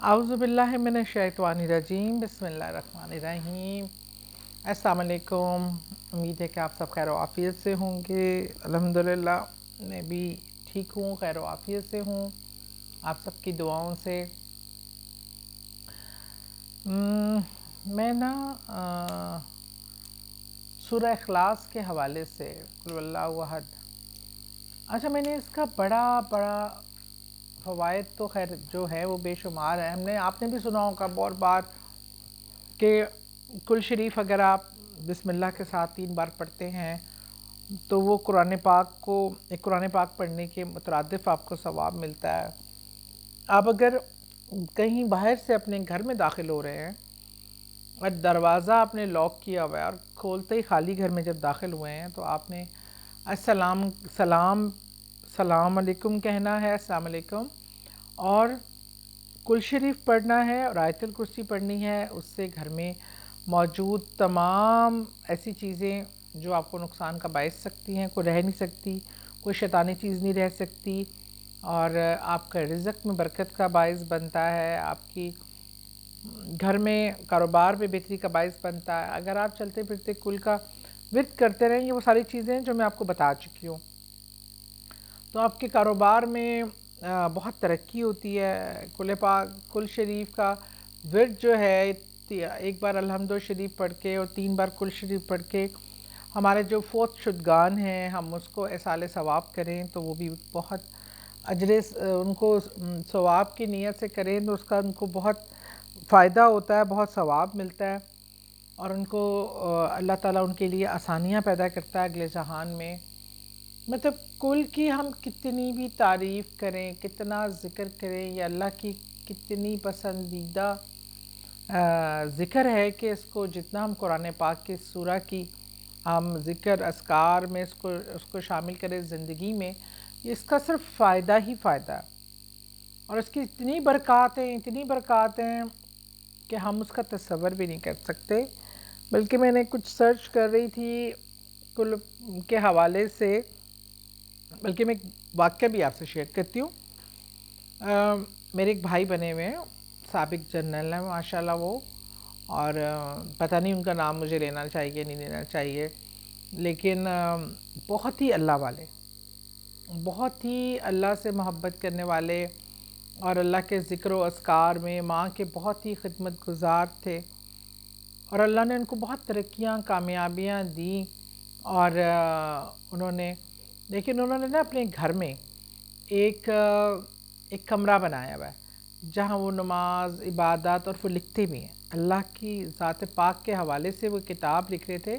اعوذ باللہ من الشیطان الرجیم، بسم اللہ الرحمن الرحیم۔ السلام علیکم، امید ہے کہ آپ سب خیر و عافیت سے ہوں گے۔ الحمدللہ میں بھی ٹھیک ہوں، خیر و عافیت سے ہوں، آپ سب کی دعاؤں سے۔ میں سورہ اخلاص کے حوالے سے قل اللہ احد، اچھا میں نے اس کا بڑا فوائد تو خیر جو ہے وہ بے شمار ہے۔ آپ نے بھی سنا ہوگا بہت بار کہ کل شریف اگر آپ بسم اللہ کے ساتھ 3 بار پڑھتے ہیں تو وہ قرآن پاک پڑھنے کے مترادف آپ کو ثواب ملتا ہے۔ آپ اگر کہیں باہر سے اپنے گھر میں داخل ہو رہے ہیں اور دروازہ آپ نے لاک کیا ہوا ہے اور کھولتے ہی خالی گھر میں جب داخل ہوئے ہیں تو آپ نے سلام علیکم کہنا ہے، السلام علیکم، اور کل شریف پڑھنا ہے اور آیت الکرسی پڑھنی ہے۔ اس سے گھر میں موجود تمام ایسی چیزیں جو آپ کو نقصان کا باعث سکتی ہیں کوئی رہ نہیں سکتی، کوئی شیطانی چیز نہیں رہ سکتی، اور آپ کا رزق میں برکت کا باعث بنتا ہے، آپ کی گھر میں کاروبار میں بہتری کا باعث بنتا ہے۔ اگر آپ چلتے پھرتے کل کا ورد کرتے رہیں، یہ وہ ساری چیزیں جو میں آپ کو بتا چکی ہوں، تو آپ کے کاروبار میں بہت ترقی ہوتی ہے۔ کل شریف کا ورد جو ہے، ایک بار الحمد شریف پڑھ کے اور 3 بار کل شریف پڑھ کے ہمارے جو فوت شدگان ہیں ہم اس کو ایصال ثواب کریں تو وہ بھی بہت ان کو ثواب کی نیت سے کریں تو اس کا ان کو بہت فائدہ ہوتا ہے، بہت ثواب ملتا ہے، اور ان کو اللہ تعالیٰ ان کے لیے آسانیاں پیدا کرتا ہے اگلے جہان میں۔ مطلب کل کی ہم کتنی بھی تعریف کریں، کتنا ذکر کریں، یہ اللہ کی کتنی پسندیدہ ذکر ہے کہ اس کو جتنا ہم قرآن پاک کی سورہ کی ہم ذکر اذکار میں اس کو شامل کریں زندگی میں، اس کا صرف فائدہ ہی فائدہ ہے، اور اس کی اتنی برکات ہیں کہ ہم اس کا تصور بھی نہیں کر سکتے۔ بلکہ میں نے کچھ سرچ کر رہی تھی کل کے حوالے سے، بلکہ میں ایک واقعہ بھی آپ سے شیئر کرتی ہوں۔ میرے ایک بھائی بنے ہوئے ہیں، سابق جنرل ہیں ماشاءاللہ وہ، اور پتہ نہیں ان کا نام مجھے لینا چاہیے نہیں لینا چاہیے، لیکن بہت ہی اللہ والے، بہت ہی اللہ سے محبت کرنے والے، اور اللہ کے ذکر و اذکار میں ماں کے بہت ہی خدمت گزار تھے، اور اللہ نے ان کو بہت ترقیاں کامیابیاں دیں، اور انہوں نے نا اپنے گھر میں ایک کمرہ بنایا ہوا ہے جہاں وہ نماز عبادت، اور وہ لکھتے بھی ہیں اللہ کی ذات پاک کے حوالے سے، وہ کتاب لکھ رہے تھے،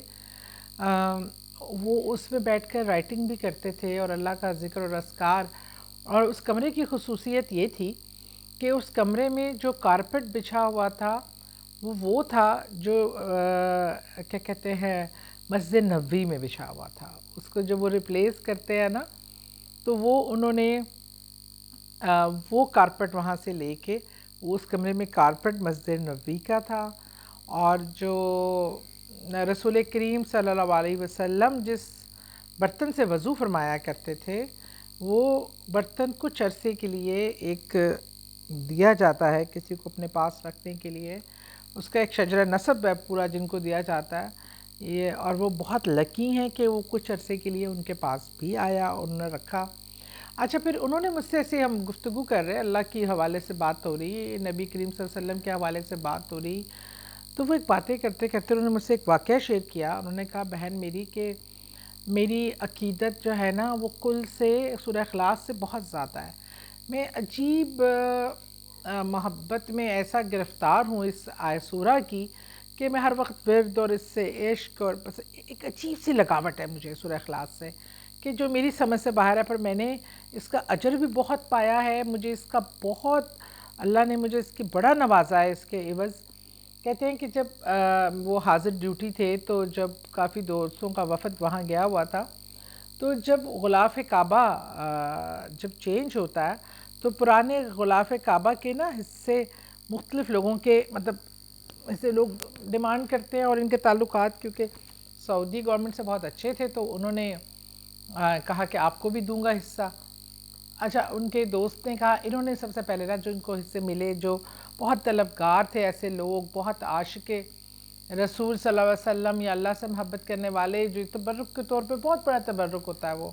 وہ اس میں بیٹھ کر رائٹنگ بھی کرتے تھے اور اللہ کا ذکر اور اذکار۔ اور اس کمرے کی خصوصیت یہ تھی کہ اس کمرے میں جو کارپٹ بچھا ہوا تھا وہ تھا جو کیا کہتے ہیں مسجد نبوی میں بچھا ہوا تھا۔ اس کو جب وہ ریپلیس کرتے ہیں نا تو وہ انہوں نے وہ کارپٹ وہاں سے لے کے اس کمرے میں کارپٹ مسجد نبوی کا تھا، اور جو رسول کریم صلی اللہ علیہ وسلم جس برتن سے وضو فرمایا کرتے تھے وہ برتن کچھ عرصے کے لیے ایک دیا جاتا ہے کسی کو اپنے پاس رکھنے کے لیے، اس کا ایک شجرہ نسب ہے پورا جن کو دیا جاتا ہے یہ، اور وہ بہت لکی ہیں کہ وہ کچھ عرصے کے لیے ان کے پاس بھی آیا، انہوں نے رکھا۔ اچھا پھر انہوں نے مجھ سے ایسے ہم گفتگو کر رہے ہیں، اللہ کے حوالے سے بات ہو رہی، نبی کریم صلی اللہ علیہ وسلم کے حوالے سے بات ہو رہی، تو وہ ایک باتیں کرتے کرتے انہوں نے مجھ سے ایک واقعہ شیئر کیا۔ انہوں نے کہا بہن میری کہ میری عقیدت جو ہے نا وہ کل سے سورہ اخلاص سے بہت زیادہ ہے، میں عجیب محبت میں ایسا گرفتار ہوں اس سورہ کی کہ میں ہر وقت ورد اور اس سے عشق، اور بس ایک عجیب سی لگاوٹ ہے مجھے سورہ اخلاص سے کہ جو میری سمجھ سے باہر ہے، پر میں نے اس کا اجر بھی بہت پایا ہے، مجھے اس کا بہت اللہ نے مجھے اس کی بڑا نوازا ہے اس کے عوض۔ کہتے ہیں کہ جب وہ حاضر ڈیوٹی تھے تو جب کافی دوستوں کا وفد وہاں گیا ہوا تھا، تو جب غلاف کعبہ جب چینج ہوتا ہے تو پرانے غلاف کعبہ کے نا حصے مختلف لوگوں کے مطلب ایسے لوگ ڈیمانڈ کرتے ہیں، اور ان کے تعلقات کیونکہ سعودی گورنمنٹ سے بہت اچھے تھے تو انہوں نے کہا کہ آپ کو بھی دوں گا حصہ۔ اچھا، ان کے دوست نے کہا، انہوں نے سب سے پہلے نا جو ان کو حصے ملے، جو بہت طلبگار تھے، ایسے لوگ بہت عاشق رسول صلی اللہ علیہ وسلم یا اللہ سے محبت کرنے والے، جو تبرک کے طور پہ بہت بڑا تبرک ہوتا ہے، وہ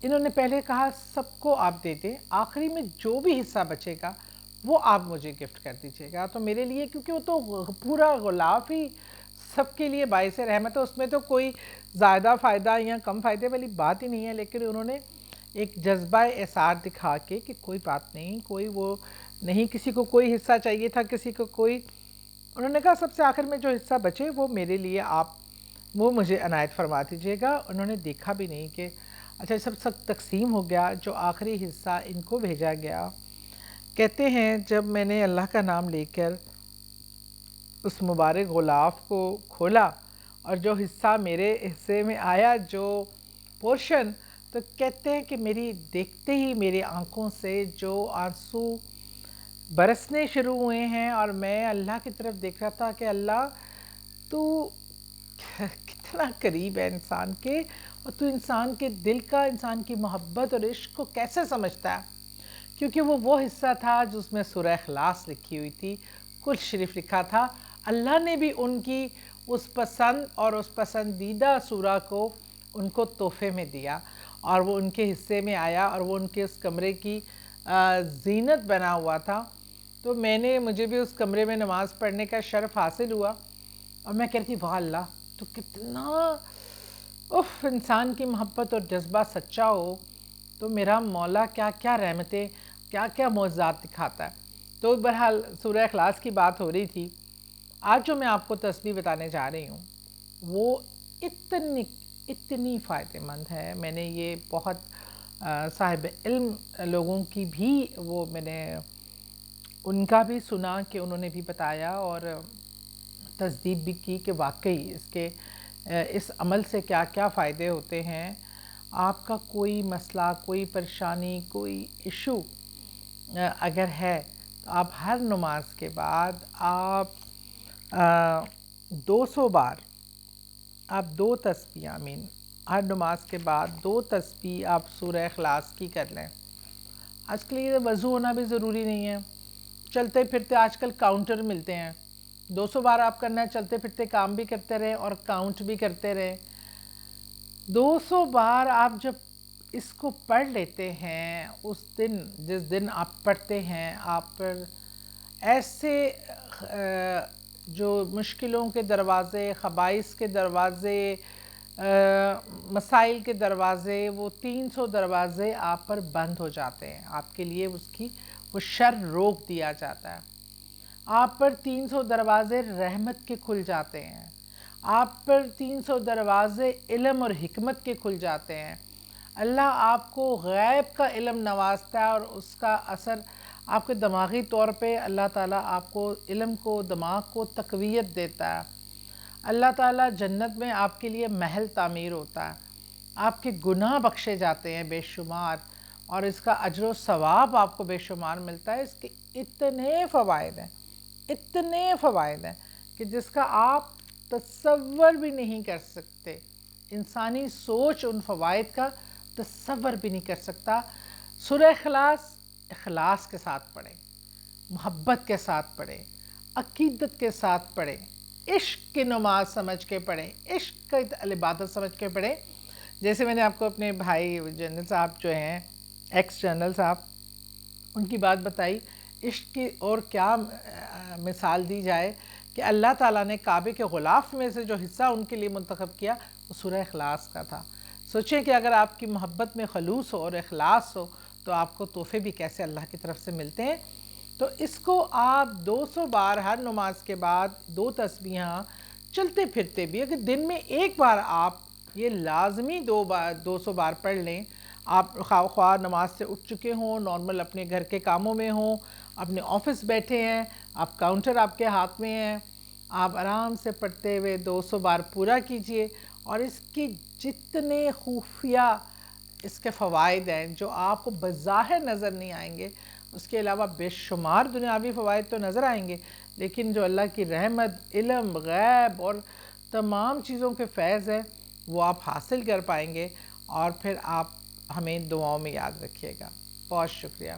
انہوں نے پہلے کہا سب کو آپ دے دیں، آخری میں جو بھی حصہ بچے گا وہ آپ مجھے گفٹ کر دیجیے گا۔ تو میرے لیے، کیونکہ وہ تو پورا غلاف ہی سب کے لیے باعث رحمت ہے، اس میں تو کوئی زیادہ فائدہ یا کم فائدے والی بات ہی نہیں ہے، لیکن انہوں نے ایک جذبہ احسار دکھا کے کہ کوئی بات نہیں، کوئی وہ نہیں، کسی کو کوئی حصہ چاہیے تھا، کسی کو کوئی، انہوں نے کہا سب سے آخر میں جو حصہ بچے وہ میرے لیے آپ وہ مجھے عنایت فرما دیجیے گا۔ انہوں نے دیکھا بھی نہیں کہ اچھا سب تقسیم ہو گیا، جو آخری حصہ ان کو بھیجا گیا۔ کہتے ہیں جب میں نے اللہ کا نام لے کر اس مبارک غلاف کو کھولا اور جو حصہ میرے حصے میں آیا، جو پورشن، تو کہتے ہیں کہ میری دیکھتے ہی میری آنکھوں سے جو آنسو برسنے شروع ہوئے ہیں، اور میں اللہ کی طرف دیکھ رہا تھا کہ اللہ تو کتنا قریب ہے انسان کے، اور تو انسان کے دل کا، انسان کی محبت اور عشق کو کیسے سمجھتا ہے، کیونکہ وہ حصہ تھا جس میں سورہ اخلاص لکھی ہوئی تھی، کل شریف لکھا تھا۔ اللہ نے بھی ان کی اس پسند اور اس پسندیدہ سورہ کو ان کو تحفے میں دیا، اور وہ ان کے حصے میں آیا، اور وہ ان کے اس کمرے کی زینت بنا ہوا تھا۔ تو مجھے بھی اس کمرے میں نماز پڑھنے کا شرف حاصل ہوا، اور میں کہتی واہ اللہ، تو کتنا انسان کی محبت اور جذبہ سچا ہو تو میرا مولا کیا کیا رحمتیں، کیا کیا معجزات دکھاتا ہے۔ تو بہرحال سورہ اخلاص کی بات ہو رہی تھی۔ آج جو میں آپ کو تسبیح بتانے جا رہی ہوں وہ اتنی فائدہ مند ہے۔ میں نے یہ بہت صاحب علم لوگوں کی بھی میں نے ان کا بھی سنا کہ انہوں نے بھی بتایا اور تصدیق بھی کی کہ واقعی اس عمل سے کیا کیا فائدے ہوتے ہیں۔ آپ کا کوئی مسئلہ، کوئی پریشانی، کوئی ایشو اگر ہے تو آپ ہر نماز کے بعد آپ 200 بار آپ 2 تسبیح ہر نماز کے بعد 2 تسبیح آپ سورہ اخلاص کی کر لیں۔ آج کل یہ وضو ہونا بھی ضروری نہیں ہے، چلتے پھرتے آج کل کاؤنٹر ملتے ہیں، 200 بار آپ کرنا ہے، چلتے پھرتے کام بھی کرتے رہیں اور کاؤنٹ بھی کرتے رہیں۔ 200 بار آپ جب اس کو پڑھ لیتے ہیں، اس دن جس دن آپ پڑھتے ہیں، آپ پر ایسے جو مشکلوں کے دروازے، خبائث کے دروازے، مسائل کے دروازے، وہ 300 دروازے آپ پر بند ہو جاتے ہیں، آپ کے لیے وہ شر روک دیا جاتا ہے۔ آپ پر 300 دروازے رحمت کے کھل جاتے ہیں، آپ پر 300 دروازے علم اور حکمت کے کھل جاتے ہیں۔ اللہ آپ کو غیب کا علم نوازتا ہے، اور اس کا اثر آپ کے دماغی طور پہ اللہ تعالیٰ آپ کو علم کو، دماغ کو تقویت دیتا ہے۔ اللہ تعالیٰ جنت میں آپ کے لیے محل تعمیر ہوتا ہے، آپ کے گناہ بخشے جاتے ہیں بے شمار، اور اس کا اجر و ثواب آپ کو بے شمار ملتا ہے۔ اس کے اتنے فوائد ہیں کہ جس کا آپ تصور بھی نہیں کر سکتے، انسانی سوچ ان فوائد کا تصور بھی نہیں کر سکتا۔ سورہ اخلاص کے ساتھ پڑھیں، محبت کے ساتھ پڑھیں، عقیدت کے ساتھ پڑھیں، عشق کی نماز سمجھ کے پڑھیں، عشق کا عبادت سمجھ کے پڑھیں۔ جیسے میں نے آپ کو اپنے بھائی جنرل صاحب جو ہیں، ایکس جنرل صاحب، ان کی بات بتائی، عشق کی اور کیا مثال دی جائے کہ اللہ تعالیٰ نے کعبے کے غلاف میں سے جو حصہ ان کے لیے منتخب کیا وہ سورہ اخلاص کا تھا۔ سوچیں کہ اگر آپ کی محبت میں خلوص ہو اور اخلاص ہو تو آپ کو تحفے بھی کیسے اللہ کی طرف سے ملتے ہیں۔ تو اس کو آپ 200 بار ہر نماز کے بعد 2 تسبیحاں چلتے پھرتے بھی، اگر دن میں ایک بار آپ یہ لازمی 200 بار پڑھ لیں، آپ خواہ نماز سے اٹھ چکے ہوں، نارمل اپنے گھر کے کاموں میں ہوں، اپنے آفس بیٹھے ہیں، آپ کاؤنٹر آپ کے ہاتھ میں ہیں، آپ آرام سے پڑھتے ہوئے 200 بار پورا کیجئے، اور اس کی جتنے خفیہ اس کے فوائد ہیں جو آپ کو بظاہر نظر نہیں آئیں گے، اس کے علاوہ بے شمار دنیاوی فوائد تو نظر آئیں گے، لیکن جو اللہ کی رحمت، علم، غیب اور تمام چیزوں کے فیض ہیں وہ آپ حاصل کر پائیں گے، اور پھر آپ ہمیں دعاؤں میں یاد رکھیے گا. بہت شکریہ.